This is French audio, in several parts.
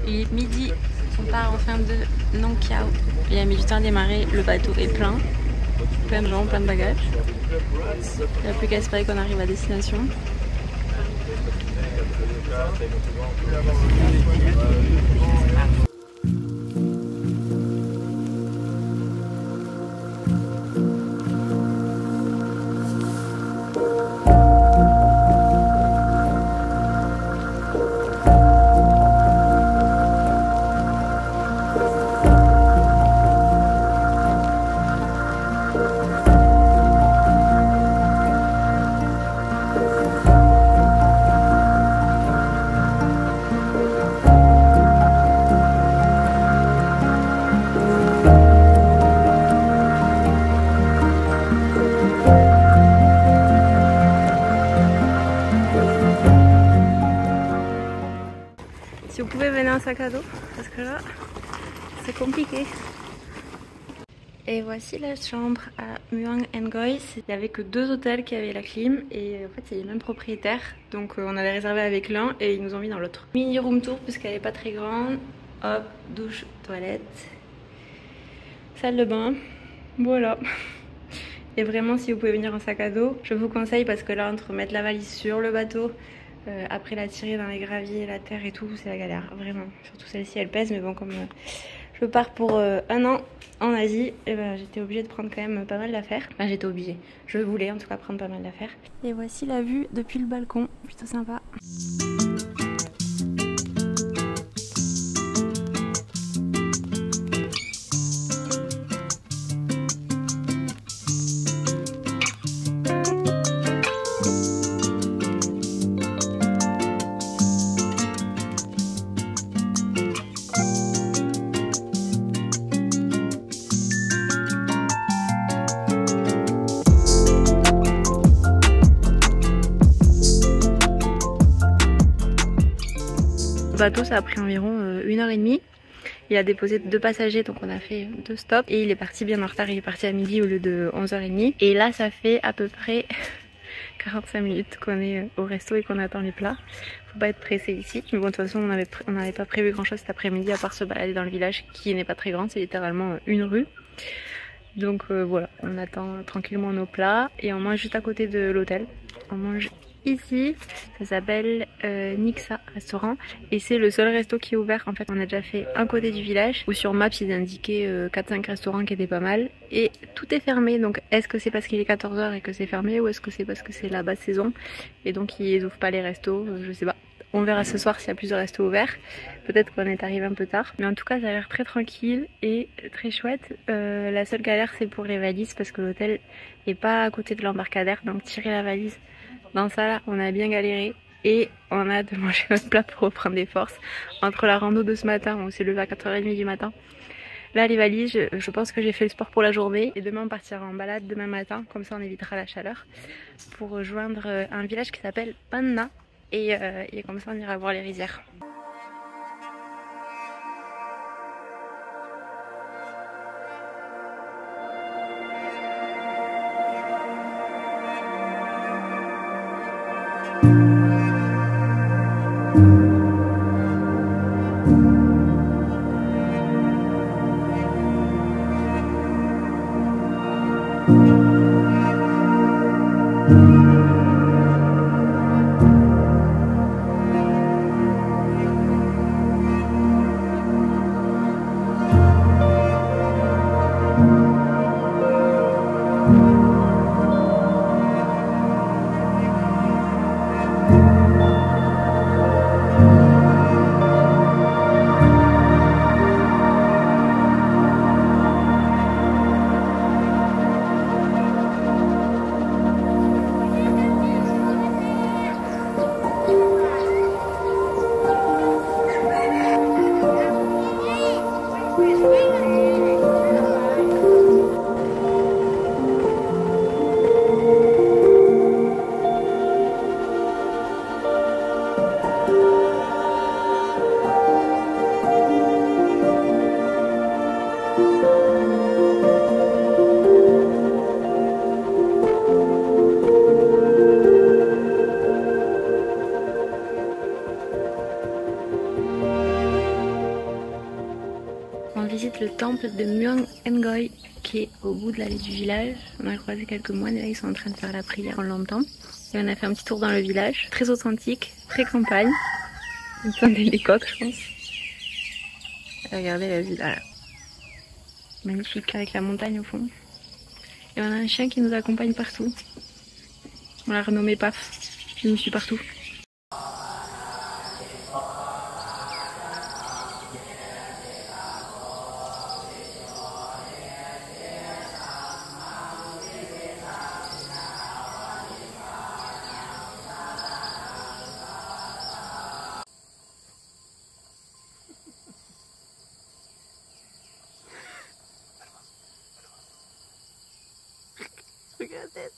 Il est midi, on part enfin de Nong Kiao. Il a mis du temps à démarrer, le bateau est plein. Plein de gens, plein de bagages. Il n'y a plus qu'à espérer qu'on arrive à destination. Si vous pouvez venir en sac à dos, parce que là, c'est compliqué. Et voici la chambre à Muang Ngoy. Il n'y avait que 2 hôtels qui avaient la clim et en fait c'est les mêmes propriétaires. Donc on avait réservé avec l'un et ils nous ont mis dans l'autre. Mini room tour puisqu'elle n'est pas très grande. Hop, douche, toilette, salle de bain. Voilà. Et vraiment si vous pouvez venir en sac à dos, je vous conseille parce que là entre mettre la valise sur le bateau, après la tirer dans les graviers, la terre et tout, c'est la galère, vraiment. Surtout celle-ci elle pèse mais bon comme je pars pour 1 an en Asie, et ben, j'étais obligée de prendre quand même pas mal d'affaires. Enfin j'étais obligée, je voulais en tout cas prendre pas mal d'affaires. Et voici la vue depuis le balcon, plutôt sympa. Le bateau ça a pris environ 1h30. Il a déposé 2 passagers donc on a fait 2 stops et il est parti bien en retard, il est parti à midi au lieu de 11h30. Et là ça fait à peu près 45 minutes qu'on est au resto et qu'on attend les plats. Faut pas être pressé ici, mais bon de toute façon on n'avait pas prévu grand chose cet après-midi à part se balader dans le village qui n'est pas très grand, c'est littéralement une rue. Donc voilà, on attend tranquillement nos plats et on mange juste à côté de l'hôtel. On mange ici, ça s'appelle Nixa restaurant et c'est le seul resto qui est ouvert. En fait on a déjà fait un côté du village où sur Maps ils indiquaient 4-5 restaurants qui étaient pas mal et tout est fermé. Donc est-ce que c'est parce qu'il est 14 h et que c'est fermé ou est-ce que c'est parce que c'est la basse saison et donc ils ouvrent pas les restos, je sais pas. On verra ce soir s'il y a plusieurs restos ouverts. Peut-être qu'on est arrivé un peu tard. Mais en tout cas ça a l'air très tranquille et très chouette. La seule galère c'est pour les valises parce que l'hôtel est pas à côté de l'embarcadère. Donc tirer la valise dans ça là on a bien galéré. Et on a de manger notre plat pour reprendre des forces. Entre la rando de ce matin, on s'est levé à 4h30 du matin. Là les valises, je pense que j'ai fait le sport pour la journée. Et demain on partira en balade demain matin. Comme ça on évitera la chaleur. Pour rejoindre un village qui s'appelle Panna. Et comme ça on ira voir les rizières. visite le temple de Muang Ngoy qui est au bout de l'allée du village. On a croisé quelques moines et là ils sont en train de faire la prière, on l'entend. Et on a fait un petit tour dans le village, très authentique, très campagne. Une sorte d'hélicoque je pense. Regardez la vue là. Magnifique avec la montagne au fond. Et on a un chien qui nous accompagne partout. On l'a renommé Paf. Il nous suit partout. Regardez.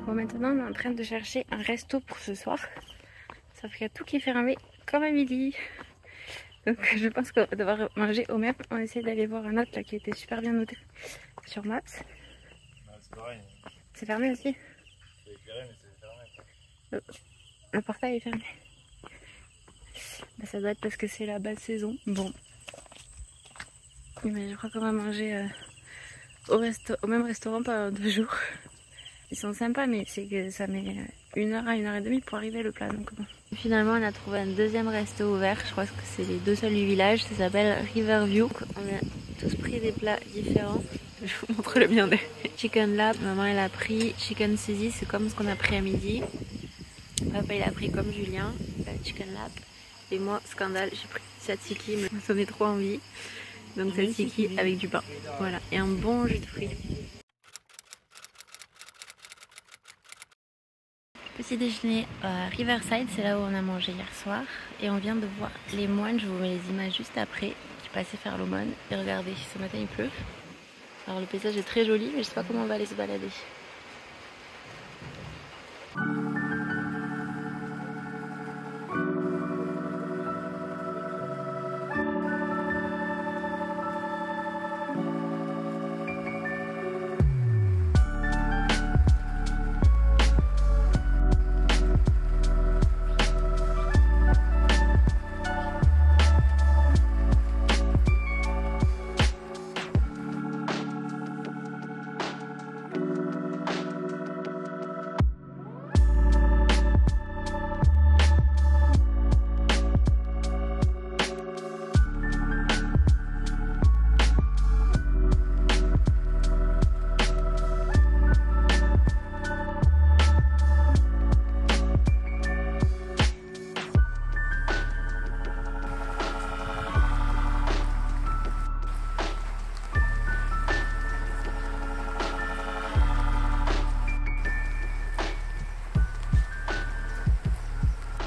Bon, maintenant on est en train de chercher un resto pour ce soir. Sauf qu'il y a tout qui est fermé comme à midi. Donc je pense qu'on va devoir manger au même. On essaie d'aller voir un autre là qui était super bien noté sur Maps. C'est pareil. C'est fermé aussi. C'est éclairé mais c'est fermé. Le portail est fermé. Bah, ça doit être parce que c'est la basse saison. Bon. Mais je crois qu'on va manger au même restaurant pendant 2 jours. Ils sont sympas mais c'est que ça met 1 heure à 1 heure et demie pour arriver le plat. Donc bon. Finalement on a trouvé un deuxième resto ouvert. Je crois que c'est les 2 seuls du village. Ça s'appelle Riverview. On a tous pris des plats différents. Je vous montre le mien. Chicken lap. Maman elle a pris chicken sushi. C'est comme ce qu'on a pris à midi. Papa il a pris comme Julien. Chicken lap. Et moi, scandale, j'ai pris tzatziki, mais ça me donnait trop envie. Donc tzatziki avec du pain. Voilà, et un bon jus de fruits. Petit déjeuner à Riverside, c'est là où on a mangé hier soir. Et on vient de voir les moines, je vous mets les images juste après, qui passaient faire l'aumône. Et regardez, ce matin il pleut. Alors le paysage est très joli, mais je sais pas comment on va aller se balader.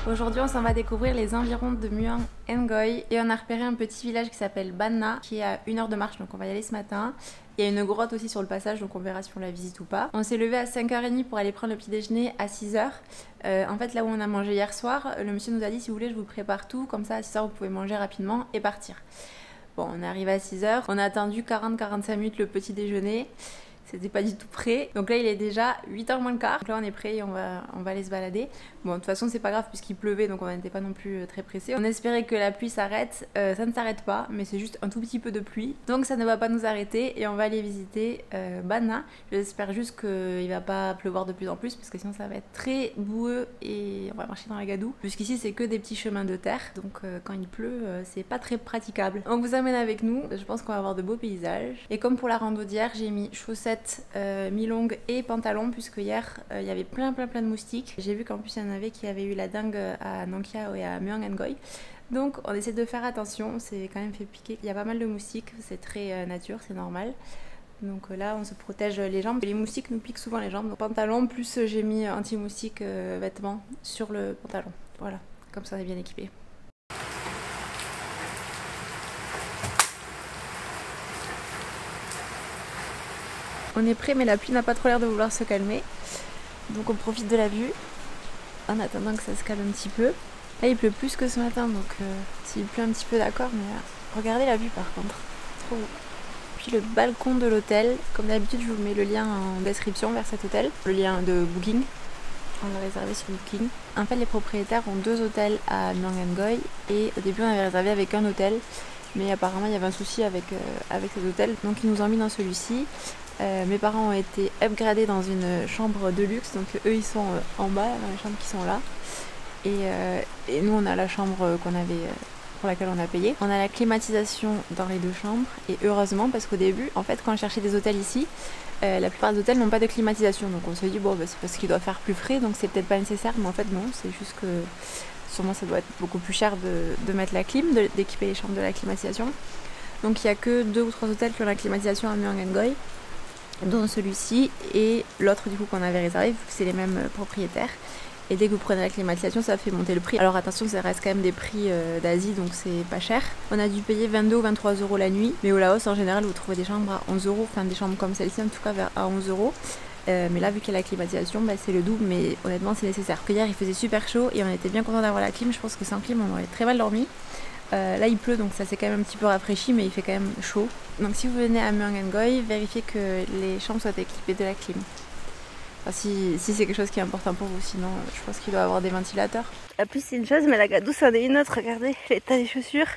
Aujourd'hui on s'en va découvrir les environs de Muang Ngoy et on a repéré un petit village qui s'appelle Ban Na qui est à 1 heure de marche, donc on va y aller ce matin. Il y a une grotte aussi sur le passage, donc on verra si on la visite ou pas. On s'est levé à 5h30 pour aller prendre le petit déjeuner à 6h. En fait là où on a mangé hier soir, le monsieur nous a dit si vous voulez je vous prépare tout, comme ça à 6h vous pouvez manger rapidement et partir. Bon, on est arrivé à 6h, on a attendu 40-45 minutes le petit déjeuner. C'était pas du tout prêt. Donc là il est déjà 8h moins le quart. Donc là on est prêt et on va aller se balader. Bon de toute façon c'est pas grave puisqu'il pleuvait donc on n'était pas non plus très pressé. On espérait que la pluie s'arrête. Ça ne s'arrête pas mais c'est juste un tout petit peu de pluie. Donc ça ne va pas nous arrêter et on va aller visiter Ban Na. J'espère juste qu'il va pas pleuvoir de plus en plus parce que sinon ça va être très boueux et on va marcher dans la gadoue. Puisqu'ici c'est que des petits chemins de terre. Donc quand il pleut c'est pas très praticable. On vous amène avec nous. Je pense qu'on va avoir de beaux paysages. Et comme pour la rando d'hier j'ai mis chaussettes mi-longue et pantalon puisque hier il y avait plein de moustiques. J'ai vu qu'en plus il y en avait qui avaient eu la dengue à Nong Khia et à Muang Ngoy. Donc on essaie de faire attention, c'est quand même fait piquer. Il y a pas mal de moustiques, c'est très nature, c'est normal. Donc là on se protège les jambes. Les moustiques nous piquent souvent les jambes. Donc pantalon plus j'ai mis anti-moustique vêtements sur le pantalon. Voilà, comme ça on est bien équipé. On est prêt mais la pluie n'a pas trop l'air de vouloir se calmer. Donc on profite de la vue en attendant que ça se calme un petit peu. Là il pleut plus que ce matin donc s'il pleut un petit peu d'accord mais regardez la vue par contre. Trop beau. Puis le balcon de l'hôtel, comme d'habitude je vous mets le lien en description vers cet hôtel. Le lien de Booking. On l'a réservé sur Booking. En fait les propriétaires ont 2 hôtels à Myang An Goy et au début on avait réservé avec un hôtel. Mais apparemment il y avait un souci avec cet hôtel donc ils nous ont mis dans celui-ci. Mes parents ont été upgradés dans une chambre de luxe, donc eux ils sont en bas dans les chambres qui sont là. Et nous on a la chambre qu'on avait, pour laquelle on a payé. On a la climatisation dans les 2 chambres et heureusement parce qu'au début, en fait quand on cherchait des hôtels ici, la plupart des hôtels n'ont pas de climatisation. Donc on se dit bon bah, c'est parce qu'il doit faire plus frais donc c'est peut-être pas nécessaire, mais en fait non, c'est juste que sûrement ça doit être beaucoup plus cher de mettre la clim, d'équiper les chambres de la climatisation. Donc il n'y a que 2 ou 3 hôtels qui ont la climatisation à Myang An Goy, dont celui-ci et l'autre du coup qu'on avait réservé vu que c'est les mêmes propriétaires. Et dès que vous prenez la climatisation ça fait monter le prix. Alors attention ça reste quand même des prix d'Asie donc c'est pas cher. On a dû payer 22 ou 23 € la nuit. Mais au Laos en général vous trouvez des chambres à 11 €, enfin des chambres comme celle-ci en tout cas à 11 €. Mais là vu qu'il y a la climatisation bah, c'est le double mais honnêtement c'est nécessaire. Hier il faisait super chaud et on était bien content d'avoir la clim. Je pense que sans clim on aurait très mal dormi. Là il pleut donc ça s'est quand même un petit peu rafraîchi mais il fait quand même chaud. Donc si vous venez à Myang An Goy, vérifiez que les chambres soient équipées de la clim. Enfin, si c'est quelque chose qui est important pour vous, sinon je pense qu'il doit avoir des ventilateurs. La pluie c'est une chose mais la gadou c'en est une autre. Regardez l'état des chaussures.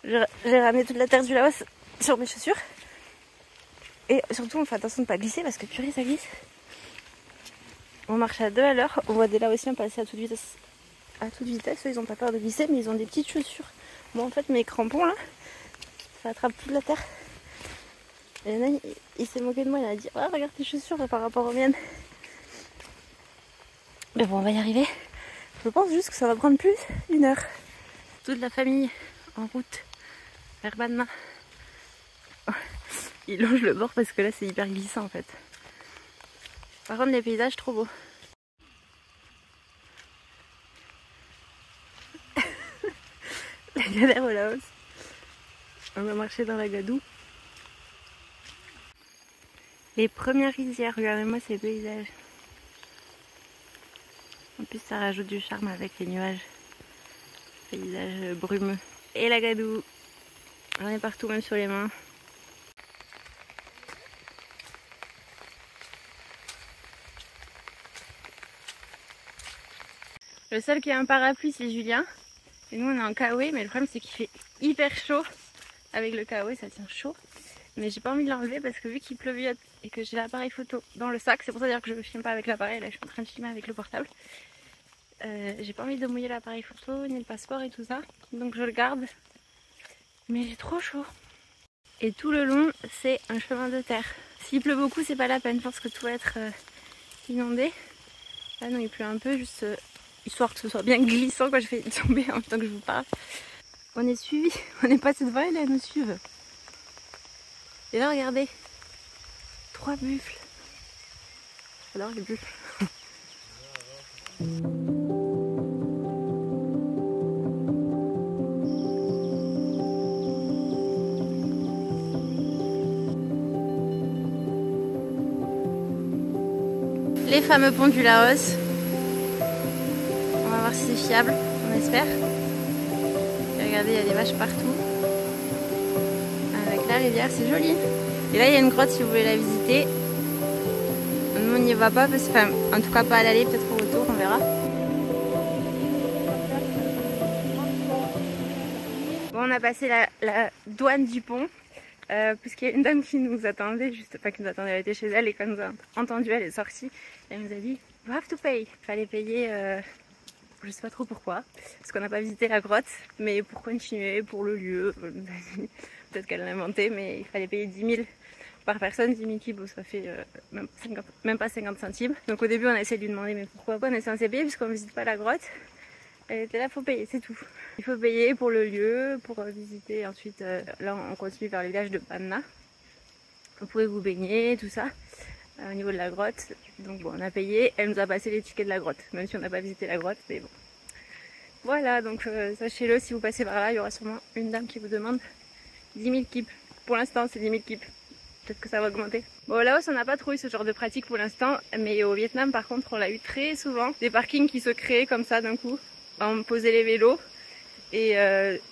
J'ai ramené toute la terre du Laos sur mes chaussures. Et surtout on fait attention de ne pas glisser parce que purée ça glisse. On marche à 2 à l'heure, on voit des Laotiens passer à toute vitesse. À toute vitesse, eux, ils ont pas peur de glisser mais ils ont des petites chaussures. Moi en fait mes crampons là, ça attrape toute la terre. Et il y en a, il s'est moqué de moi, il a dit ah, regarde tes chaussures par rapport aux miennes. Mais bon on va y arriver. Je pense juste que ça va prendre plus d'1 heure. Toute la famille en route vers Ban Ma. Ils longent le bord parce que là c'est hyper glissant en fait. Par contre les paysages trop beaux. La galère au Laos. On va marcher dans la gadoue. Les premières rizières, regardez-moi ces paysages. En plus ça rajoute du charme avec les nuages. Paysage brumeux. Et la gadoue. J'en ai partout, même sur les mains. Le seul qui a un parapluie c'est Julien. Et nous on est en kawaii mais le problème c'est qu'il fait hyper chaud. Avec le kawaii ça tient chaud. Mais j'ai pas envie de l'enlever parce que vu qu'il pleuvait et que j'ai l'appareil photo dans le sac, c'est pour ça d'ailleurs que je filme pas avec l'appareil, là je suis en train de filmer avec le portable. J'ai pas envie de mouiller l'appareil photo, ni le passeport et tout ça. Donc je le garde. Mais j'ai trop chaud. Et tout le long c'est un chemin de terre. S'il pleut beaucoup c'est pas la peine parce que tout va être inondé. Là non il pleut un peu juste histoire que ce soit bien glissant quand je fais tomber en même temps que je vous parle. On est suivis, on est passé devant elle et elles nous suivent. Et là regardez, 3 buffles. J'adore les buffles. Les fameux ponts du Laos. On va voir si c'est fiable, on espère. Et regardez, il y a des vaches partout. Avec la rivière, c'est joli. Et là, il y a une grotte si vous voulez la visiter. Nous, on n'y va pas, parce que, enfin, en tout cas pas à l'aller, peut-être au retour, on verra. Bon, on a passé la douane du pont. Puisqu'il y a une dame qui nous attendait, elle était chez elle et quand elle nous a entendu, elle est sortie. Elle nous a dit you have to pay. Il fallait payer, je sais pas trop pourquoi, parce qu'on n'a pas visité la grotte, mais pour continuer, pour le lieu, peut-être qu'elle l'a inventé, mais il fallait payer 10 000 par personne, 10 000 kibos, ça fait même pas 50 centimes. Donc au début on a essayé de lui demander mais pourquoi pas, on est censé payer puisqu'on ne visite pas la grotte. Elle était là, faut payer, c'est tout. Il faut payer pour le lieu, pour visiter. Ensuite, là, on continue vers le village de Ban Ma. Vous pouvez vous baigner, tout ça, au niveau de la grotte. Donc bon, on a payé, elle nous a passé les tickets de la grotte, même si on n'a pas visité la grotte, mais bon. Voilà, donc sachez-le, si vous passez par là, il y aura sûrement une dame qui vous demande 10 000 kips. Pour l'instant, c'est 10 000 kips. Peut-être que ça va augmenter. Bon, là-haut, on n'a pas trop eu ce genre de pratique pour l'instant, mais au Vietnam, par contre, on l'a eu très souvent. Des parkings qui se créaient comme ça d'un coup. On posait les vélos et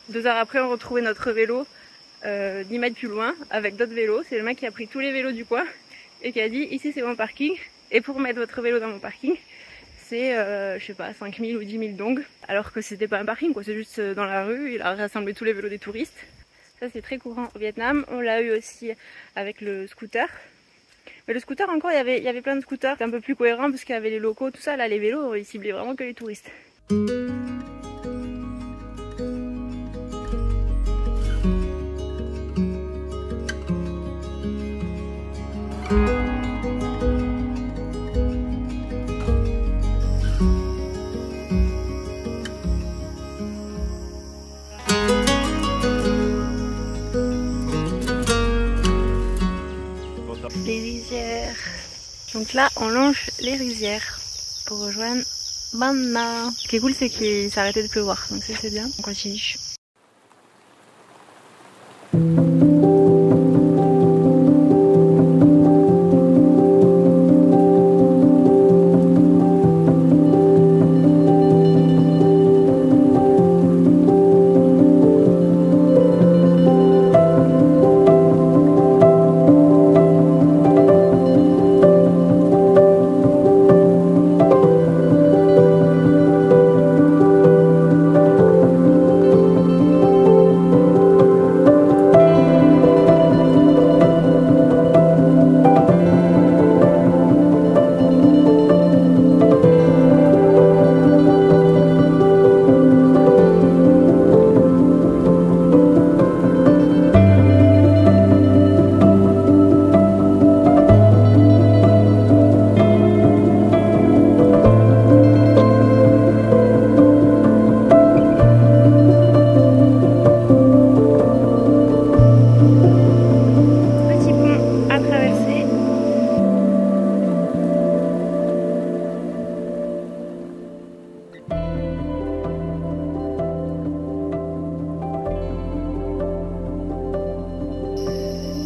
2 heures après, on retrouvait notre vélo 10 mètres plus loin avec d'autres vélos. C'est le mec qui a pris tous les vélos du coin et qui a dit ici c'est mon parking et pour mettre votre vélo dans mon parking c'est je sais pas 5 000 ou 10 000 dong, alors que c'était pas un parking quoi, c'est juste dans la rue. Il a rassemblé tous les vélos des touristes. Ça c'est très courant au Vietnam. On l'a eu aussi avec le scooter, mais le scooter encore il y avait plein de scooters, c'était un peu plus cohérent parce qu'il y avait les locaux, tout ça. Là les vélos ils ciblaient vraiment que les touristes. Les rizières. Donc là on longe les rizières pour rejoindre Ban Ma. Ce qui est cool c'est qu'il s'est arrêté de pleuvoir, donc ça c'est bien. On continue.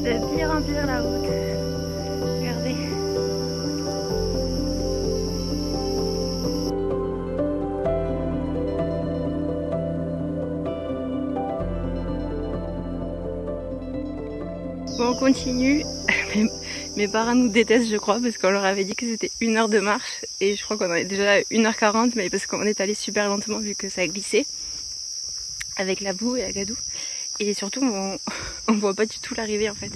De bien remplir la route. Regardez. Bon, on continue. Mes parents nous détestent je crois parce qu'on leur avait dit que c'était 1 heure de marche et je crois qu'on en est déjà à 1h40, mais parce qu'on est allé super lentement vu que ça a glissé avec la boue et la gadoue. Et surtout on voit pas du tout l'arrivée en fait.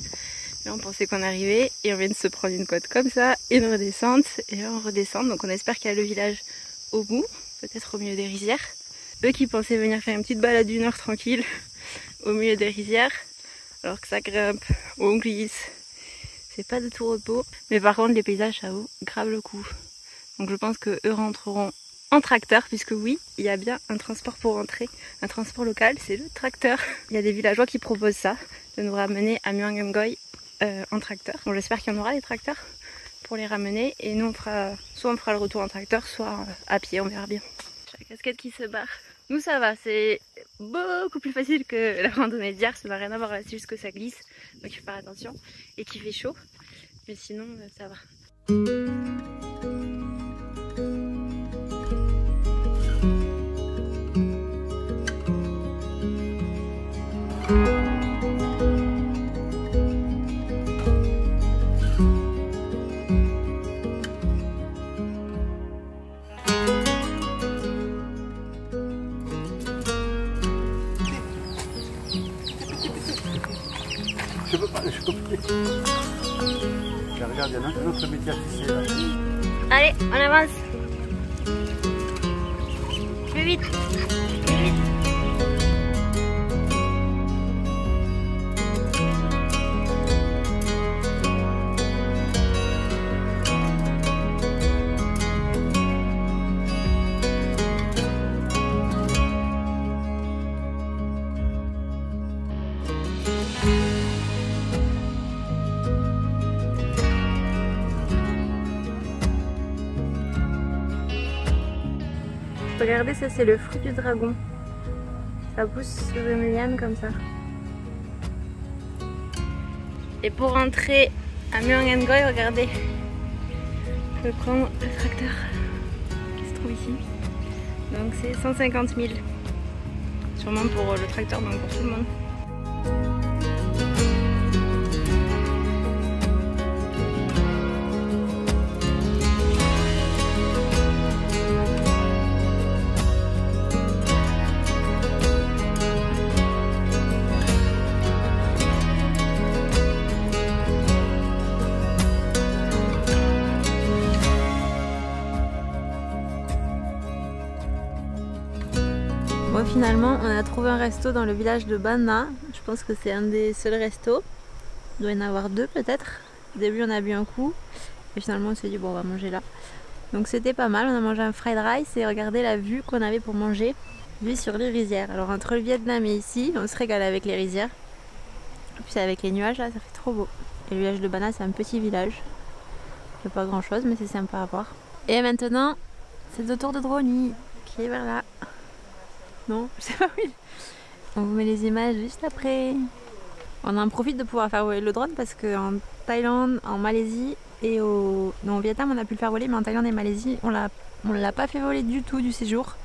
Là on pensait qu'on arrivait et on vient de se prendre une côte comme ça, une redescente et là on redescend. Donc on espère qu'il y a le village au bout, peut-être au milieu des rizières. Eux qui pensaient venir faire une petite balade d'1 heure tranquille au milieu des rizières, alors que ça grimpe, on glisse, c'est pas de tout repos. Mais par contre les paysages ça vaut grave le coup. Donc je pense que eux rentreront en tracteur, puisque oui, il y a bien un transport pour rentrer, un transport local, c'est le tracteur. Il y a des villageois qui proposent ça, de nous ramener à Muang Em Goi en tracteur. Bon, j'espère qu'il y en aura des tracteurs pour les ramener et nous on fera, soit on fera le retour en tracteur, soit à pied, on verra bien. La cascade qui se barre. Nous ça va, c'est beaucoup plus facile que la randonnée d'hier, ça n'a rien à voir, c'est juste que ça glisse, donc il faut faire attention et qu'il fait chaud, mais sinon ça va. Je peux pas. Regarde, il y en a un autre métier à tisser là. Allez, on avance. Plus vite. Plus vite. Regardez, ça c'est le fruit du dragon. Ça pousse sur une liane comme ça. Et pour rentrer à Murangenoy, regardez, je vais prendre le tracteur qui se trouve ici. Donc c'est 150 000. Sûrement pour le tracteur, donc pour tout le monde. Bon, finalement, on a trouvé un resto dans le village de Bana. Je pense que c'est un des seuls restos. Il doit y en avoir deux peut-être. Au début, on a bu un coup. Et finalement, on s'est dit, bon, on va manger là. Donc c'était pas mal. On a mangé un fried rice et regardez la vue qu'on avait pour manger. Vue sur les rizières. Alors entre le Vietnam et ici, on se régale avec les rizières. Et puis avec les nuages, là, ça fait trop beau. Et le village de Bana, c'est un petit village. Il n'y a pas grand chose, mais c'est sympa à voir. Et maintenant, c'est le tour de Droni qui est vers là. Non, je sais pas où il est. On vous met les images juste après. On en profite de pouvoir faire voler le drone parce qu'en Thaïlande, en Malaisie et au Vietnam, on a pu le faire voler, mais en Thaïlande et Malaisie, on l'a pas fait voler du tout du séjour.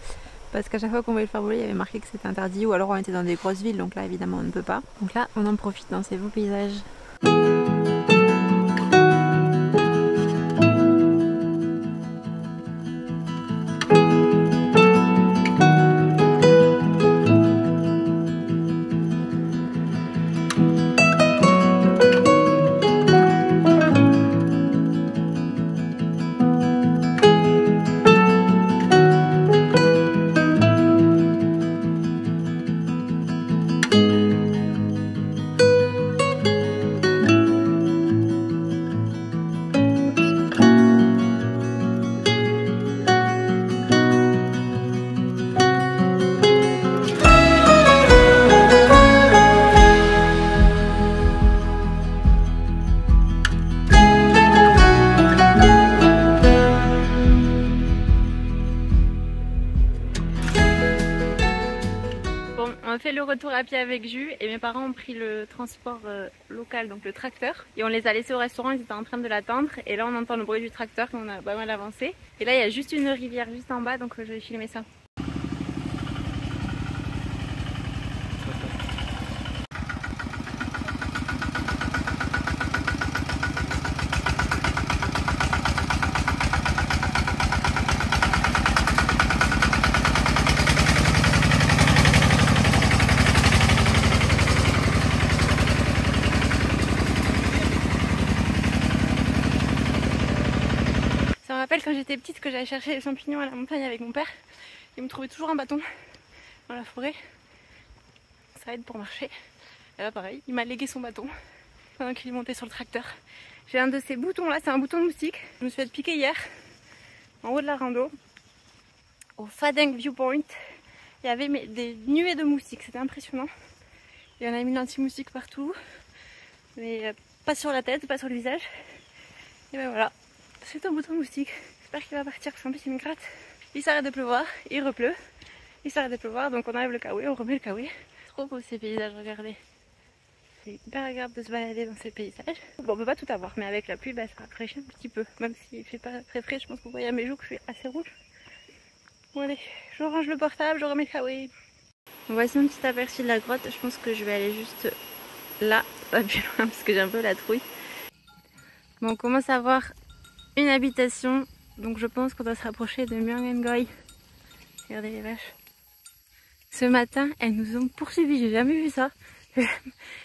Parce qu'à chaque fois qu'on voulait le faire voler, il y avait marqué que c'était interdit, ou alors on était dans des grosses villes, donc là évidemment on ne peut pas. Donc là, on en profite dans ces beaux paysages. On a fait le retour à pied avec Jus et mes parents ont pris le transport local, donc le tracteur. Et on les a laissés au restaurant, ils étaient en train de l'attendre. Et là on entend le bruit du tracteur qu'on a pas mal avancé. Et là il y a juste une rivière juste en bas, donc je vais filmer ça. Ça me rappelle quand j'étais petite que j'allais chercher les champignons à la montagne avec mon père. Il me trouvait toujours un bâton dans la forêt. Ça aide pour marcher. Et là pareil, il m'a légué son bâton pendant qu'il est monté sur le tracteur. J'ai un de ces boutons là, c'est un bouton de moustique. Je me suis fait piquer hier en haut de la rando. Au Phadeng Viewpoint, il y avait des nuées de moustiques, c'était impressionnant. Et on a mis l'anti-moustique partout. Mais pas sur la tête, pas sur le visage. Et ben voilà. C'est un bouton moustique. J'espère qu'il va partir parce qu'en plus il me gratte. Il s'arrête de pleuvoir, il repleut. Il s'arrête de pleuvoir, donc on enlève le kawaii, on remet le kawaii. Trop beau ces paysages, regardez. C'est hyper agréable de se balader dans ces paysages. Bon, on peut pas tout avoir, mais avec la pluie, bah, ça rafraîchit un petit peu. Même s'il fait pas très frais, je pense que vous voyez à mes joues que je suis assez rouge. Bon allez, je range le portable, je remets le kawaii. Voici un petit aperçu de la grotte. Je pense que je vais aller juste là, pas plus loin parce que j'ai un peu la trouille. Bon, on commence à voir une habitation, donc je pense qu'on doit se rapprocher de Murangenoy. Regardez les vaches. Ce matin, elles nous ont poursuivis, j'ai jamais vu ça. J'ai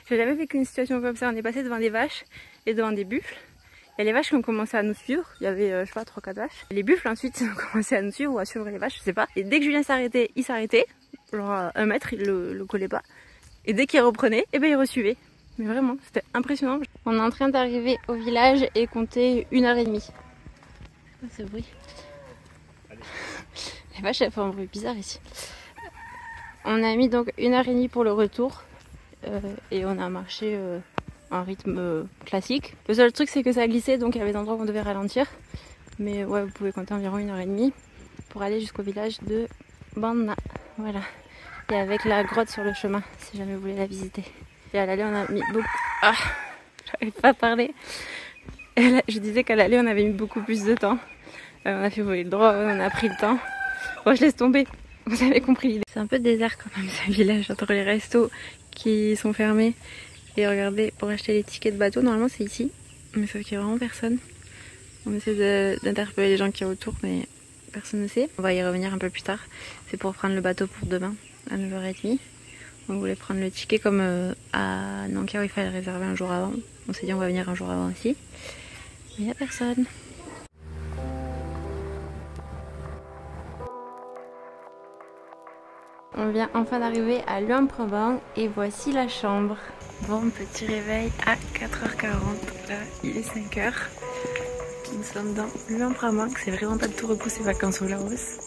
jamais vécu une situation comme ça. On est passé devant des vaches et devant des buffles. Il y a les vaches qui ont commencé à nous suivre. Il y avait, je sais pas, 3-4 vaches. Les buffles ensuite ont commencé à nous suivre ou à suivre les vaches, je sais pas. Et dès que Julien s'arrêtait, il s'arrêtait. Genre à 1 mètre, il le collait pas. Et dès qu'il reprenait, et ben il resuivait. Mais vraiment, c'était impressionnant. On est en train d'arriver au village et compter 1h30. Ce bruit. Les vaches elles font un bruit bizarre ici. On a mis donc 1h30 pour le retour et on a marché un rythme classique. Le seul truc c'est que ça glissait, donc il y avait des endroits où on devait ralentir. Mais ouais, vous pouvez compter environ 1h30. pour aller jusqu'au village de Banna. Voilà. Et avec la grotte sur le chemin, si jamais vous voulez la visiter. Et à l'aller, on a mis beaucoup... Ah, j'arrive pas à parler. Et là, je disais qu'à l'aller, on avait mis beaucoup plus de temps. On a fait voler le drone, on a pris le temps. Bon, je laisse tomber. Vous avez compris l'idée. C'est un peu désert quand même ce village, entre les restos qui sont fermés. Et regardez, pour acheter les tickets de bateau, normalement c'est ici. Mais sauf qu'il n'y a vraiment personne. On essaie d'interpeller les gens qui sont autour, mais personne ne sait. On va y revenir un peu plus tard. C'est pour prendre le bateau pour demain, à 9h30. On voulait prendre le ticket comme à Nankia où il fallait réserver un jour avant. On s'est dit on va venir un jour avant aussi. Mais il n'y a personne. On vient enfin d'arriver à Luang Prabang et voici la chambre. Bon, petit réveil à 4h40. Là, il est 5h. Nous sommes dans Luang Prabang. C'est vraiment pas de tout repos ces vacances au Laos.